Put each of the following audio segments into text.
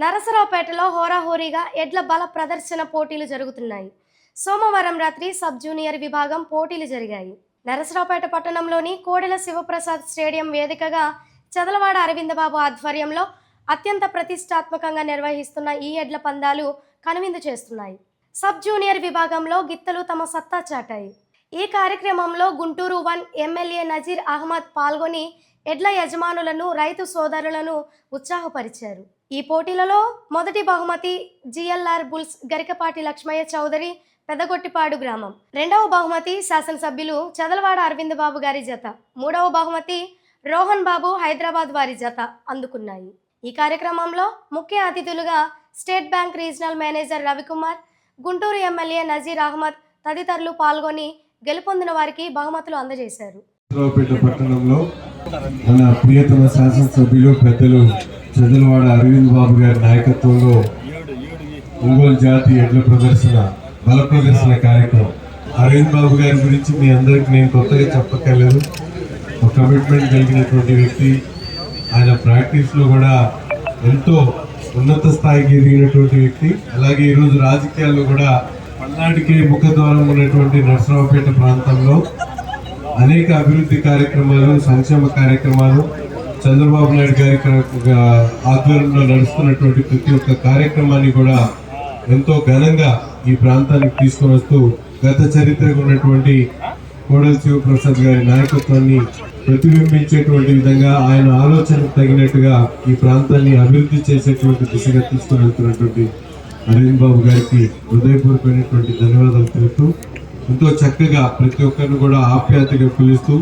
నరసరావుపేటలో హోరాహోరీగా ఎడ్ల బల ప్రదర్శన పోటీలు జరుగుతున్నాయి. సోమవారం రాత్రి సబ్ జూనియర్ విభాగం పోటీలు జరిగాయి. నరసరావుపేట పట్టణంలోని కోడెల శివప్రసాద్ స్టేడియం వేదికగా చదలవాడ అరవిందబాబు ఆధ్వర్యంలో అత్యంత ప్రతిష్టాత్మకంగా నిర్వహిస్తున్న ఈ ఎడ్ల పందాలు కనువిందు చేస్తున్నాయి. సబ్ జూనియర్ విభాగంలో గిత్తలు తమ సత్తా చాటాయి. ఈ కార్యక్రమంలో గుంటూరు 1 ఎమ్మెల్యే నజీర్ అహ్మద్ పాల్గొని ఎడ్ల యజమానులను, రైతు సోదరులను ఉత్సాహపరిచారు. ఈ పోటీలలో మొదటి బహుమతి జిఎల్ఆర్ బుల్స్ గరికపాటి లక్ష్మయ్య చౌదరి, పెదగొట్టిపాడు గ్రామం. రెండవ బహుమతి శాసనసభ్యులు చదలవాడ అరవిందబాబు గారి జత, మూడవ బహుమతి రోహన్ బాబు హైదరాబాద్ వారి జత అందుకున్నాయి. ఈ కార్యక్రమంలో ముఖ్య అతిథులుగా state bank regional manager Ravikumar, Guntur MLA Nazeer Ahmed తదితరులు పాల్గొని గెలుపొందిన వారికి బహుమతులు అందజేశారు. పట్టణంలో మన ప్రియతమ శాసనసభ్యులు పెద్దలు చదలవాడ అరవింద్ బాబు గారి నాయకత్వంలో ఒంగోలు జాతి ఎడ్ల ప్రదర్శన, బల ప్రదర్శన కార్యక్రమం. అరవింద్ బాబు గారి గురించి మీ అందరికి నేను కొత్తగా చెప్పక్కర్లేదు. ఒక కమిట్మెంట్ కలిగినటువంటి వ్యక్తి. ఆయన ప్రాక్టీస్లో కూడా ఎంతో ఉన్నత స్థాయికి ఎదిగినటువంటి వ్యక్తి. అలాగే ఈరోజు రాజకీయాల్లో కూడా పల్నాటికే ముఖద్వారం ఉన్నటువంటి నరసరావుపేట ప్రాంతంలో అనేక అభివృద్ధి కార్యక్రమాలు, సంక్షేమ కార్యక్రమాలు, చంద్రబాబు నాయుడు గారి ఆధ్వర్యంలో నడుస్తున్నటువంటి ప్రతి ఒక్క కార్యక్రమాన్ని కూడా ఎంతో ఘనంగా ఈ ప్రాంతానికి తీసుకొని వస్తూ గత చరిత్రకు ఉన్నటువంటి కోడెల శివప్రసాద్ గారి నాయకత్వాన్ని ప్రతిబింబించేటువంటి విధంగా, ఆయన ఆలోచనకు తగినట్టుగా ఈ ప్రాంతాన్ని అభివృద్ధి చేసేటువంటి దిశగా తీసుకొని వెళ్తున్నటువంటి అరవింద్ బాబు గారికి హృదయపూర్వకమైనటువంటి ధన్యవాదాలు తెలుపుతూ, ఎంతో చక్కగా ప్రతి ఒక్కరిని కూడా ఆప్యాయతగా పిలుస్తూ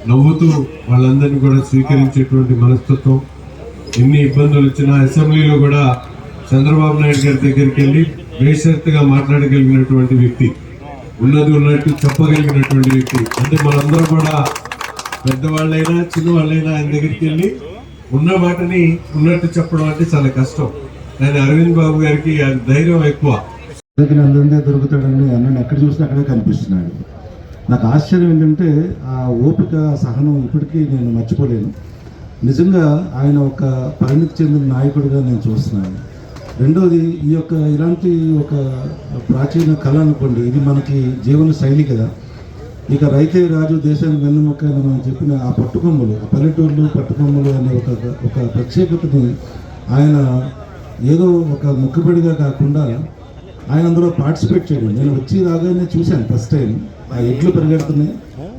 నవ్వుతూ వాళ్ళందరినీ కూడా స్వీకరించేటువంటి మనస్తత్వం. ఎన్ని ఇబ్బందులు వచ్చినా అసెంబ్లీలో కూడా చంద్రబాబు నాయుడు గారి దగ్గరికి వెళ్ళి బేషరతుగా మాట్లాడగలిగినటువంటి వ్యక్తి, ఉన్నది ఉన్నట్టు చెప్పగలిగినటువంటి వ్యక్తి. అంటే మనందరం కూడా పెద్దవాళ్ళైనా చిన్నవాళ్ళైనా ఆయన దగ్గరికి వెళ్ళి ఉన్న మాటని ఉన్నట్టు చెప్పడం అంటే చాలా కష్టం. కానీ అరవింద్ బాబు గారికి ధైర్యం ఎక్కువ. అందరిదే దొరుకుతాడని అన్నని ఎక్కడ చూసినా అక్కడే కనిపిస్తున్నాడు. నాకు ఆశ్చర్యం ఏంటంటే ఆ ఓపిక, సహనం ఇప్పటికీ నేను మర్చిపోలేను. నిజంగా ఆయన ఒక పరిణితి చెందిన నాయకుడిగా నేను చూస్తున్నాను. రెండోది, ఈ యొక్క ఇలాంటి ఒక ప్రాచీన కళ అనుకోండి, ఇది మనకి జీవన శైలి కదా. ఇక రైతే రాజు దేశానికి వెన్నుముక్క అని మనం చెప్పిన ఆ పట్టుకొమ్మలు, ఆ పల్లెటూర్లు పట్టుకొమ్మలు అనే ఒక ప్రత్యేకతని ఆయన ఏదో ఒక మొక్కుబడిగా కాకుండా ఆయన అందులో పార్టిసిపేట్ చేయడం. నేను వచ్చి రాగానే చూశాను ఫస్ట్ టైం. ఆ ఎడ్లు పరిగెడుతున్నాయి,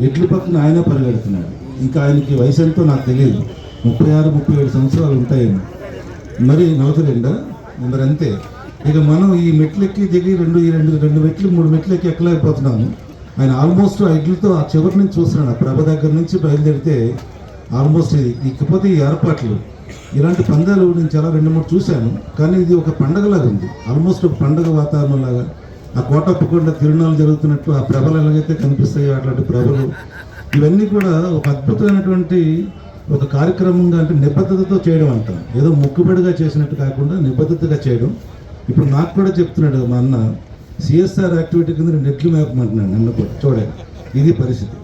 ఎడ్లు పక్కన ఆయన పరిగెడుతున్నాడు. ఇంకా ఆయనకి వయసు ఎంతో నాకు తెలియదు, 36-37 సంవత్సరాలు ఉంటాయేమో, మరి 42 మరి అంతే. ఇక మనం ఈ మెట్లెక్కి దిగి రెండు మెట్లు 3 మెట్లు ఎక్కి ఎక్కలేకపోతున్నాము. ఆయన ఆల్మోస్ట్ ఆ ఎడ్లతో ఆ చివరి నుంచి చూస్తున్నాడు. ఆ ప్రభ దగ్గర నుంచి బయలుదేరితే ఆల్మోస్ట్ ఇది. ఇకపోతే ఈ ఏర్పాట్లు, ఇలాంటి పందాలు నేను చాలా 2-3 చూశాను. కానీ ఇది ఒక పండగలాగా ఉంది, ఆల్మోస్ట్ ఒక పండగ వాతావరణం లాగా. ఆ కోటప్పకొండ తిరునాళ్ళు జరుగుతున్నట్లు ఆ ప్రభలు ఎలాగైతే కనిపిస్తాయో అట్లాంటి ప్రభలు, ఇవన్నీ కూడా ఒక అద్భుతమైనటువంటి ఒక కార్యక్రమంగా, అంటే నిబద్ధతతో చేయడం అంటాం. ఏదో మొక్కుబడిగా చేసినట్టు కాకుండా నిబద్ధతగా చేయడం. ఇప్పుడు నాకు కూడా చెప్తున్నాడు మా అన్న, సిఎస్ఆర్ యాక్టివిటీ కింద నెట్లు మేపమంటున్నాడు నన్ను కూడా. చూడండి, ఇది పరిస్థితి.